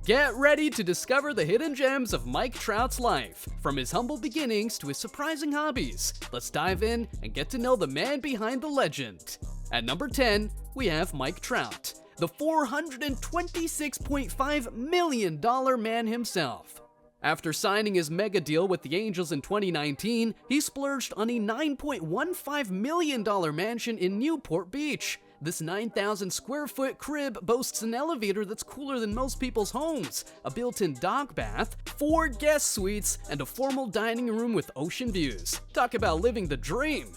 Get ready to discover the hidden gems of Mike Trout's life, from his humble beginnings to his surprising hobbies. Let's dive in and get to know the man behind the legend. At number 10, we have Mike Trout, the $426.5 million man himself. After signing his mega deal with the Angels in 2019, he splurged on a $9.15 million mansion in Newport Beach. This 9,000 square foot crib boasts an elevator that's cooler than most people's homes, a built-in dog bath, 4 guest suites, and a formal dining room with ocean views. Talk about living the dream!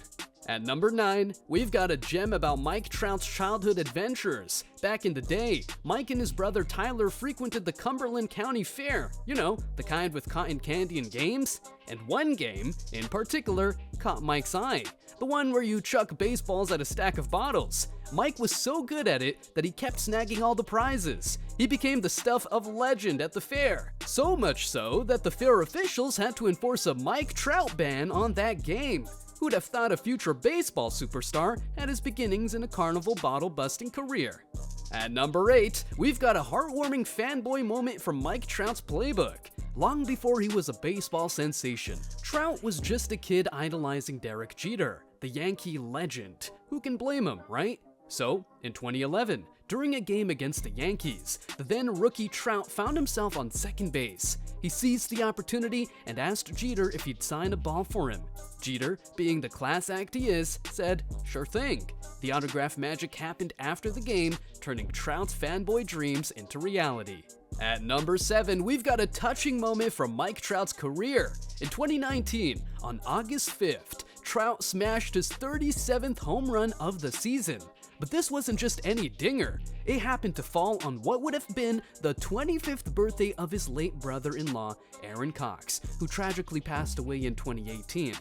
At number 9, we've got a gem about Mike Trout's childhood adventures. Back in the day, Mike and his brother Tyler frequented the Cumberland County Fair, you know, the kind with cotton candy and games. And one game, in particular, caught Mike's eye, the one where you chuck baseballs at a stack of bottles. Mike was so good at it that he kept snagging all the prizes. He became the stuff of legend at the fair, so much so that the fair officials had to enforce a Mike Trout ban on that game. Who'd have thought a future baseball superstar had his beginnings in a carnival bottle-busting career? At number 8, we've got a heartwarming fanboy moment from Mike Trout's playbook. Long before he was a baseball sensation, Trout was just a kid idolizing Derek Jeter, the Yankee legend. Who can blame him, right? So, in 2011, during a game against the Yankees, the then rookie Trout found himself on second base. He seized the opportunity and asked Jeter if he'd sign a ball for him. Jeter, being the class act he is, said, "Sure thing." The autograph magic happened after the game, turning Trout's fanboy dreams into reality. At number 7, we've got a touching moment from Mike Trout's career. In 2019, on August 5th, Trout smashed his 37th home run of the season. But this wasn't just any dinger. It happened to fall on what would have been the 25th birthday of his late brother-in-law, Aaron Cox, who tragically passed away in 2018.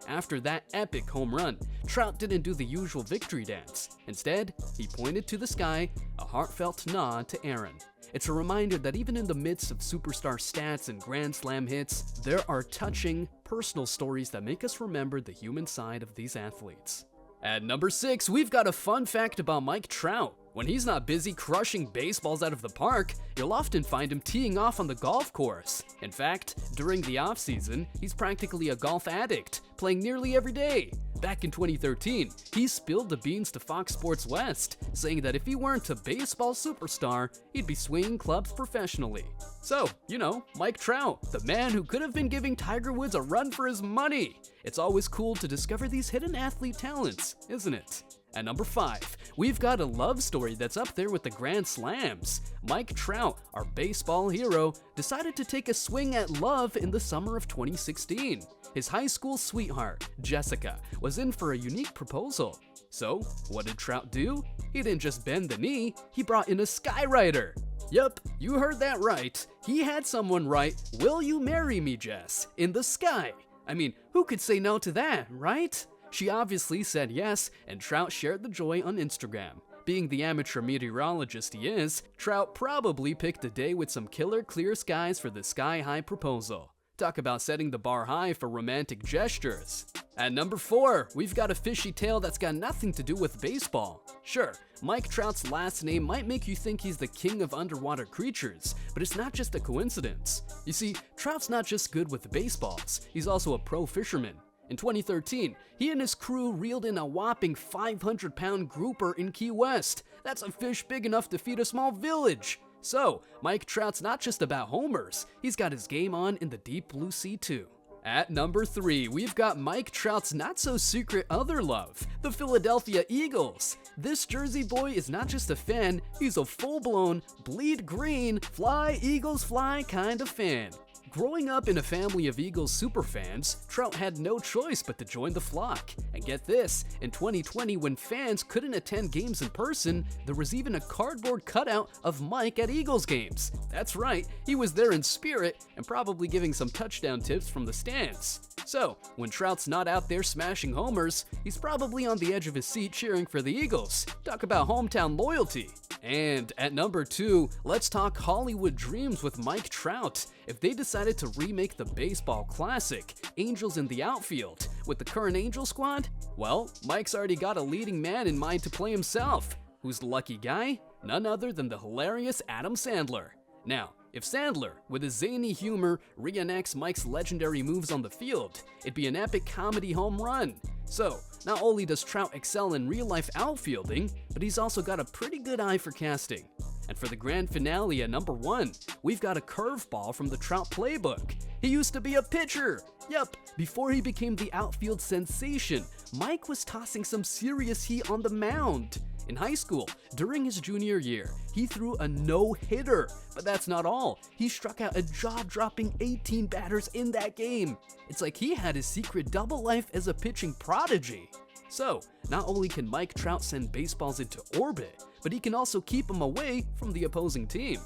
After that epic home run, Trout didn't do the usual victory dance. Instead, he pointed to the sky, a heartfelt nod to Aaron. It's a reminder that even in the midst of superstar stats and grand slam hits, there are touching, personal stories that make us remember the human side of these athletes. At number 6, we've got a fun fact about Mike Trout. When he's not busy crushing baseballs out of the park, you'll often find him teeing off on the golf course. In fact, during the off-season, he's practically a golf addict, playing nearly every day. Back in 2013, he spilled the beans to Fox Sports West, saying that if he weren't a baseball superstar, he'd be swinging clubs professionally. So, you know, Mike Trout, the man who could have been giving Tiger Woods a run for his money. It's always cool to discover these hidden athlete talents, isn't it? At number 5, we've got a love story that's up there with the Grand Slams. Mike Trout, our baseball hero, decided to take a swing at love in the summer of 2016. His high school sweetheart, Jessica, was in for a unique proposal. So, what did Trout do? He didn't just bend the knee, he brought in a skywriter. Yup, you heard that right. He had someone write, "Will you marry me, Jess?" in the sky. I mean, who could say no to that, right? She obviously said yes, and Trout shared the joy on Instagram. Being the amateur meteorologist he is, Trout probably picked a day with some killer clear skies for the sky-high proposal. Talk about setting the bar high for romantic gestures. At number 4, we've got a fishy tale that's got nothing to do with baseball. Sure, Mike Trout's last name might make you think he's the king of underwater creatures, but it's not just a coincidence. You see, Trout's not just good with baseballs, he's also a pro fisherman. In 2013, he and his crew reeled in a whopping 500-pound grouper in Key West. That's a fish big enough to feed a small village. So, Mike Trout's not just about homers, he's got his game on in the deep blue sea too. At number 3, we've got Mike Trout's not-so-secret other love, the Philadelphia Eagles. This Jersey boy is not just a fan, he's a full-blown, bleed green, fly Eagles fly kind of fan. Growing up in a family of Eagles superfans, Trout had no choice but to join the flock. And get this, in 2020 when fans couldn't attend games in person, there was even a cardboard cutout of Mike at Eagles games. That's right, he was there in spirit and probably giving some touchdown tips from the stands. So, when Trout's not out there smashing homers, he's probably on the edge of his seat cheering for the Eagles. Talk about hometown loyalty. And at number 2, let's talk Hollywood dreams with Mike Trout. If they decided to remake the baseball classic, Angels in the Outfield, with the current Angel squad, well, Mike's already got a leading man in mind to play himself. Who's the lucky guy? None other than the hilarious Adam Sandler. Now, If Sandler, with his zany humor, reenacts Mike's legendary moves on the field, it'd be an epic comedy home run. So, not only does Trout excel in real-life outfielding, but he's also got a pretty good eye for casting. And for the grand finale at number 1, we've got a curveball from the Trout playbook. He used to be a pitcher! Yup, before he became the outfield sensation, Mike was tossing some serious heat on the mound. In high school, during his junior year, he threw a no-hitter. But that's not all. He struck out a jaw-dropping 18 batters in that game. It's like he had his secret double life as a pitching prodigy. So, not only can Mike Trout send baseballs into orbit, but he can also keep them away from the opposing team.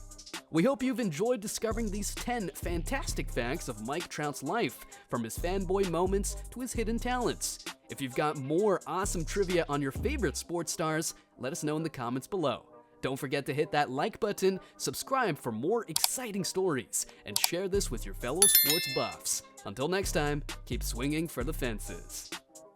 We hope you've enjoyed discovering these 10 fantastic facts of Mike Trout's life, from his fanboy moments to his hidden talents. If you've got more awesome trivia on your favorite sports stars, let us know in the comments below. Don't forget to hit that like button, subscribe for more exciting stories, and share this with your fellow sports buffs. Until next time, keep swinging for the fences.